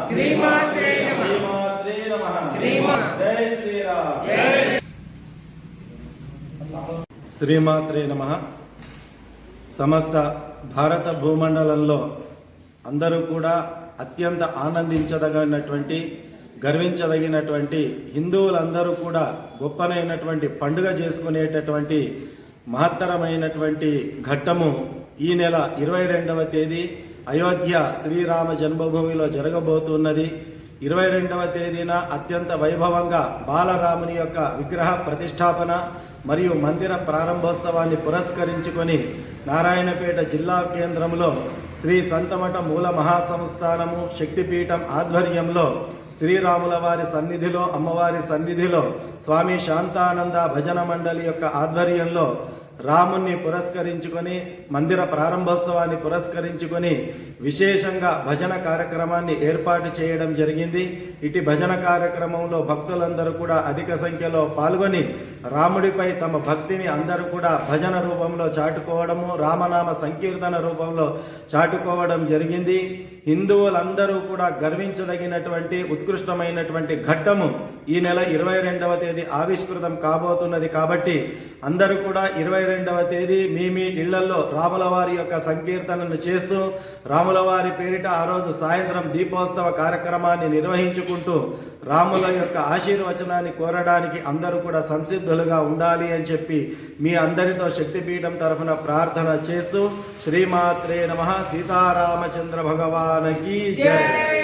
శ్రీమాత్రే నమః. జై శ్రీరామ్. శ్రీమాత్రే నమః. సమస్త భారత భూమండలంలో అందరూ కూడా అత్యంత ఆనందించదగినటువంటి గర్వించదగినటువంటి హిందువులందరూ కూడా గొప్పనైనటువంటి పండుగ చేసుకునేటటువంటి మహత్తరమైనటువంటి ఘట్టము ఈ నెల 22వ తేదీ అయోధ్య శ్రీరామ జన్మభూమిలో జరగబోతున్నది. 22వ తేదీన అత్యంత వైభవంగా బాలరాముని యొక్క విగ్రహ ప్రతిష్టాపన మరియు మందిర ప్రారంభోత్సవాన్ని పురస్కరించుకొని నారాయణపేట జిల్లా కేంద్రంలో శ్రీ సంతమఠ మూల మహాసంస్థానము శక్తిపీఠం ఆధ్వర్యంలో శ్రీరాముల వారి సన్నిధిలో అమ్మవారి సన్నిధిలో స్వామి శాంతానంద భజన మండలి యొక్క ఆధ్వర్యంలో రాముణ్ణి పురస్కరించుకొని మందిర ప్రారంభోత్సవాన్ని పురస్కరించుకొని విశేషంగా భజన కార్యక్రమాన్ని ఏర్పాటు చేయడం జరిగింది. ఇటు భజన కార్యక్రమంలో భక్తులందరూ కూడా అధిక సంఖ్యలో పాల్గొని రాముడిపై తమ భక్తిని అందరూ కూడా భజన రూపంలో చాటుకోవడము, రామనామ సంకీర్తన రూపంలో చాటుకోవడం జరిగింది. హిందువులందరూ కూడా గర్వించదగినటువంటి ఉత్కృష్టమైనటువంటి ఘట్టము ఈ నెల 22వ తేదీ ఆవిష్కృతం కాబోతున్నది. కాబట్టి అందరూ కూడా 22వ తేదీ మీ ఇళ్లలో రాముల వారి యొక్క సంకీర్తనను చేస్తూ రాముల వారి పేరిట ఆ రోజు సాయంత్రం దీపోత్సవ కార్యక్రమాన్ని నిర్వహించుకుంటూ రాముల యొక్క ఆశీర్వచనాన్ని కోరడానికి అందరూ కూడా సంసిద్ధులుగా ఉండాలి అని చెప్పి మీ అందరితో శక్తిపీఠం తరఫున ప్రార్థన చేస్తూ శ్రీమాత్రే నమః. సీతారామచంద్ర భగవానికి జై.